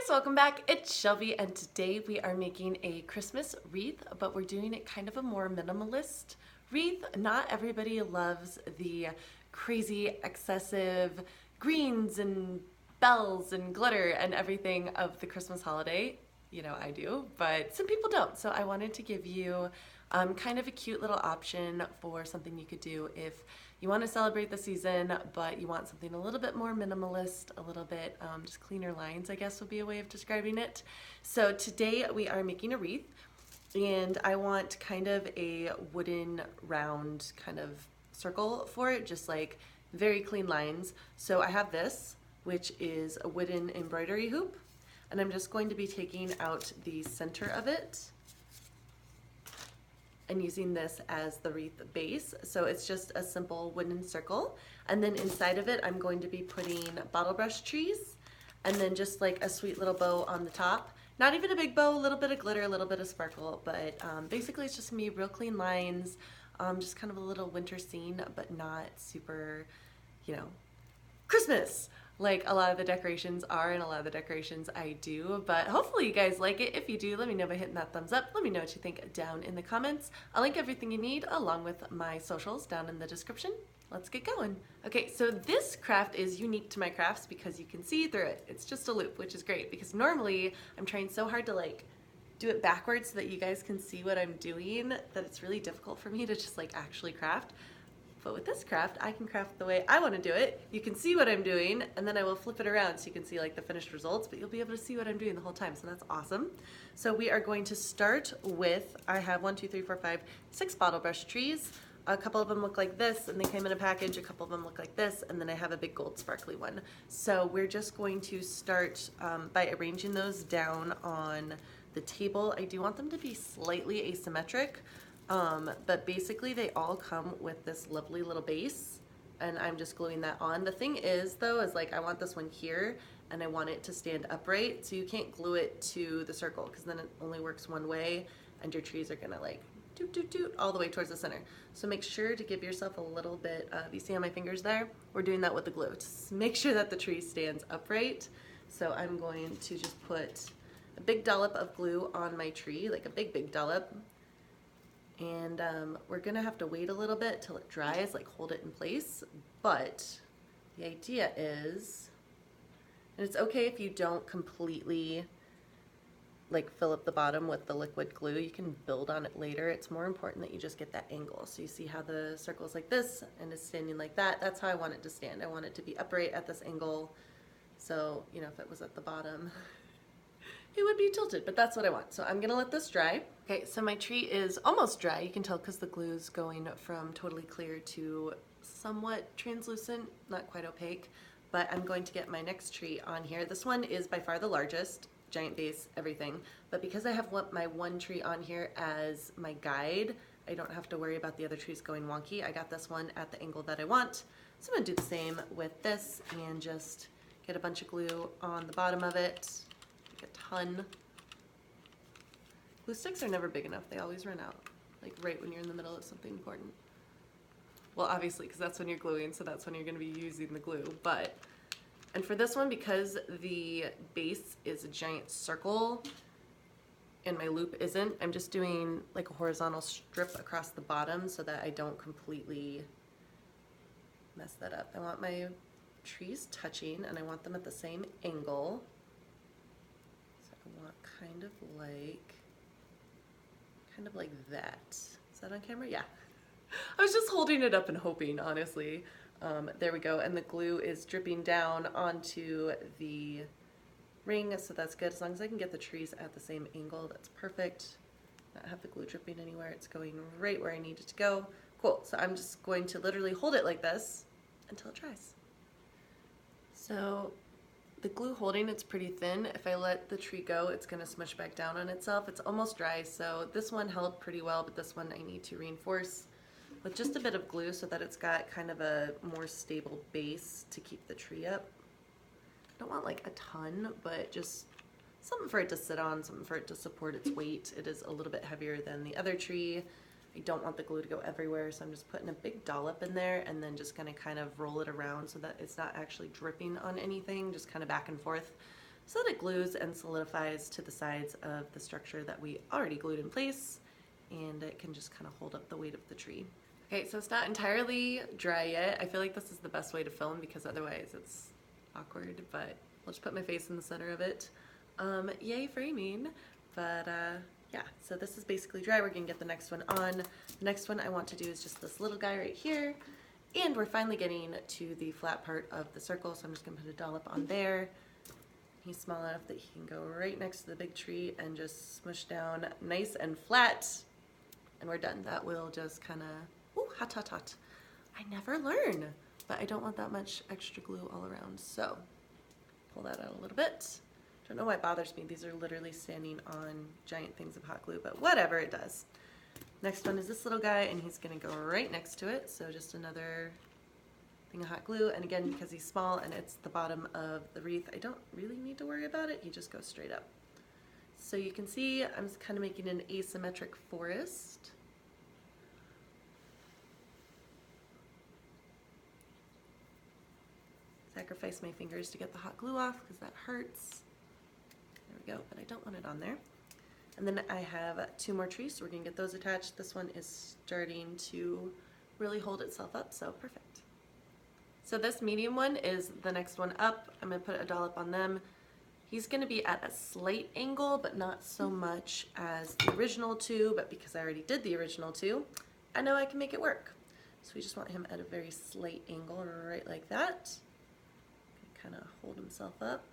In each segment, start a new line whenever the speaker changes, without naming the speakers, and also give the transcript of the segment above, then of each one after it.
guys, welcome back. It's Shelby and today we are making a Christmas wreath, but we're doing it kind of a more minimalist wreath. Not everybody loves the crazy, excessive greens and bells and glitter and everything of the Christmas holiday. You know, I do, but some people don't. So I wanted to give you kind of a cute little option for something you could do if you want to celebrate the season, but you want something a little bit more minimalist, a little bit just cleaner lines, I guess would be a way of describing it. So today we are making a wreath, and I want kind of a wooden round kind of circle for it, just like very clean lines. So I have this, which is a wooden embroidery hoop, and I'm just going to be taking out the center of it and using this as the wreath base. So it's just a simple wooden circle. And then inside of it, I'm going to be putting bottle brush trees and then just like a sweet little bow on the top. Not even a big bow, a little bit of glitter, a little bit of sparkle, but basically it's just gonna be real clean lines, just kind of a little winter scene, but not super, you know, Christmas like a lot of the decorations are and a lot of the decorations I do. But hopefully you guys like it. If you do, let me know by hitting that thumbs up. Let me know what you think down in the comments. I'll link everything you need along with my socials down in the description. Let's get going. Okay, so this craft is unique to my crafts because you can see through it. It's just a loop, which is great because normally I'm trying so hard to like do it backwards so that you guys can see what I'm doing that it's really difficult for me to just like actually craft. But with this craft, I can craft the way I want to do it. You can see what I'm doing, and then I will flip it around so you can see like the finished results, but you'll be able to see what I'm doing the whole time, so that's awesome. So we are going to start with, I have 6 bottle brush trees. A couple of them look like this, and they came in a package. A couple of them look like this, and then I have a big gold sparkly one. So we're just going to start by arranging those down on the table. I do want them to be slightly asymmetric. But basically they all come with this lovely little base, and I'm just gluing that on. The thing is though, is like I want this one here and I want it to stand upright, so you can't glue it to the circle because then it only works one way and your trees are gonna like doot doot doot all the way towards the center. So make sure to give yourself a little bit of, you see on my fingers there? We're doing that with the glue. Just make sure that the tree stands upright. So I'm going to just put a big dollop of glue on my tree, like a big dollop. And we're gonna have to wait a little bit till it dries, like hold it in place. But the idea is, and it's okay if you don't completely like fill up the bottom with the liquid glue, you can build on it later. It's more important that you just get that angle. So you see how the circle is like this and it's standing like that. That's how I want it to stand. I want it to be upright at this angle. So, you know, if it was at the bottom, it would be tilted, but that's what I want. So I'm gonna let this dry. Okay, so my tree is almost dry. You can tell because the glue is going from totally clear to somewhat translucent, not quite opaque, but I'm going to get my next tree on here. This one is by far the largest, giant base, everything. But because I have my one tree on here as my guide, I don't have to worry about the other trees going wonky. I got this one at the angle that I want. So I'm gonna do the same with this and just get a bunch of glue on the bottom of it. A ton. Glue sticks are never big enough. They always run out, like right when you're in the middle of something important. Well, obviously, because that's when you're gluing, so that's when you're going to be using the glue. But, and for this one, because the base is a giant circle and my loop isn't, I'm just doing like a horizontal strip across the bottom so that I don't completely mess that up. I want my trees touching and I want them at the same angle. I want kind of like that. Is that on camera? Yeah. I was just holding it up and hoping, honestly. There we go. And the glue is dripping down onto the ring, so that's good. As long as I can get the trees at the same angle, that's perfect. Not have the glue dripping anywhere. It's going right where I need it to go. Cool. So I'm just going to literally hold it like this until it dries. So the glue holding, it's pretty thin. If I let the tree go, it's gonna smush back down on itself. It's almost dry, so this one held pretty well, but this one I need to reinforce with just a bit of glue so that it's got kind of a more stable base to keep the tree up. I don't want like a ton, but just something for it to sit on, something for it to support its weight. It is a little bit heavier than the other tree. I don't want the glue to go everywhere, so I'm just putting a big dollop in there and then just gonna kind of roll it around so that it's not actually dripping on anything, just kind of back and forth. so that it glues and solidifies to the sides of the structure that we already glued in place, and it can just kind of hold up the weight of the tree. Okay, so it's not entirely dry yet. I feel like this is the best way to film because otherwise it's awkward, but I'll just put my face in the center of it. Yay framing, but yeah, so this is basically dry. We're gonna get the next one on. The next one I want to do is just this little guy right here, and we're finally getting to the flat part of the circle, so I'm just gonna put a dollop on there. He's small enough that he can go right next to the big tree and just smush down nice and flat, and we're done. That will just kind of, ooh, hot, hot, hot. I never learn, but I don't want that much extra glue all around, so pull that out a little bit. Don't know why it bothers me. These are literally standing on giant things of hot glue, but whatever, it does. Next one is this little guy, and he's gonna go right next to it, so just another thing of hot glue, and again, because he's small and it's the bottom of the wreath, I don't really need to worry about it. He just goes straight up. So you can see I'm kind of making an asymmetric forest. Sacrifice my fingers to get the hot glue off because that hurts. There we go, but I don't want it on there. And then I have 2 more trees, so we're gonna get those attached. This one is starting to really hold itself up, so perfect. So this medium one is the next one up. I'm gonna put a dollop on them. He's gonna be at a slight angle, but not so much as the original 2, but because I already did the original 2, I know I can make it work. So we just want him at a very slight angle, right like that. Kind of hold himself up.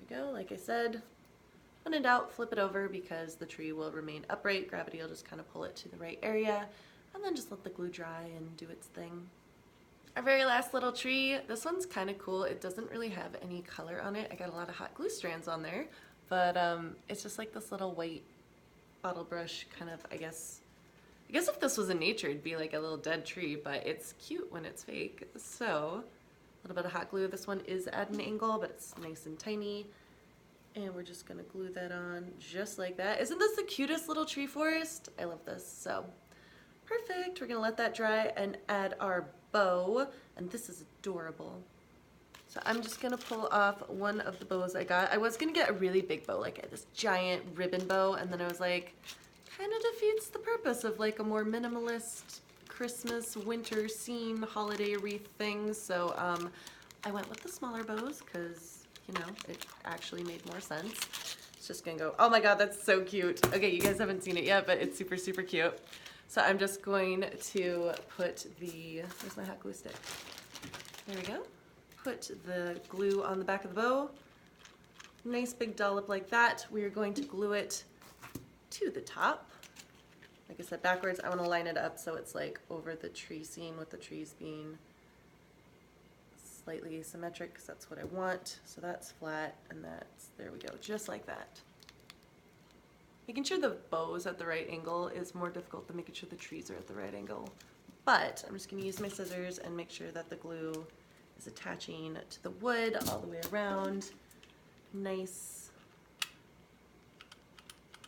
There we go, like I said. When in doubt, flip it over because the tree will remain upright. Gravity will just kind of pull it to the right area, and then just let the glue dry and do its thing. Our very last little tree, this one's kind of cool. It doesn't really have any color on it. I got a lot of hot glue strands on there, but it's just like this little white bottle brush kind of, I guess if this was in nature, it'd be like a little dead tree, but it's cute when it's fake. So a little bit of hot glue. This one is at an angle, but it's nice and tiny. And we're just gonna glue that on just like that. Isn't this the cutest little tree forest? I love this, so perfect. We're gonna let that dry and add our bow, and this is adorable. So I'm just gonna pull off one of the bows I got. I was gonna get a really big bow, like this giant ribbon bow, and then I was like, kind of defeats the purpose of like a more minimalist Christmas, winter scene, holiday wreath thing. So I went with the smaller bows because, you know, it actually made more sense. It's just gonna go, oh my god, that's so cute. Okay, you guys haven't seen it yet, but it's super, super cute. So I'm just going to put the, where's my hot glue stick? There we go. Put the glue on the back of the bow. Nice big dollop like that. We are going to glue it to the top. Like I said, backwards. I want to line it up so it's like over the tree scene with the trees being slightly asymmetric because that's what I want. So that's flat and that's, there we go, just like that. Making sure the bow's at the right angle is more difficult than making sure the trees are at the right angle. But I'm just going to use my scissors and make sure that the glue is attaching to the wood all the way around. Nice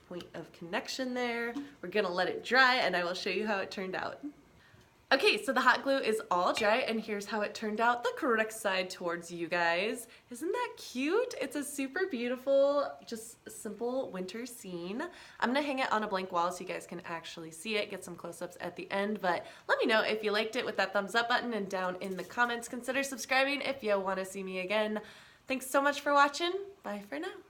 point of connection there. We're gonna let it dry and I will show you how it turned out. Okay, so the hot glue is all dry and here's how it turned out, the correct side towards you guys. Isn't that cute? It's a super beautiful, just simple winter scene. I'm gonna hang it on a blank wall so you guys can actually see it, get some close-ups at the end, but let me know if you liked it with that thumbs up button, and down in the comments, consider subscribing if you wanna see me again. Thanks so much for watching. Bye for now.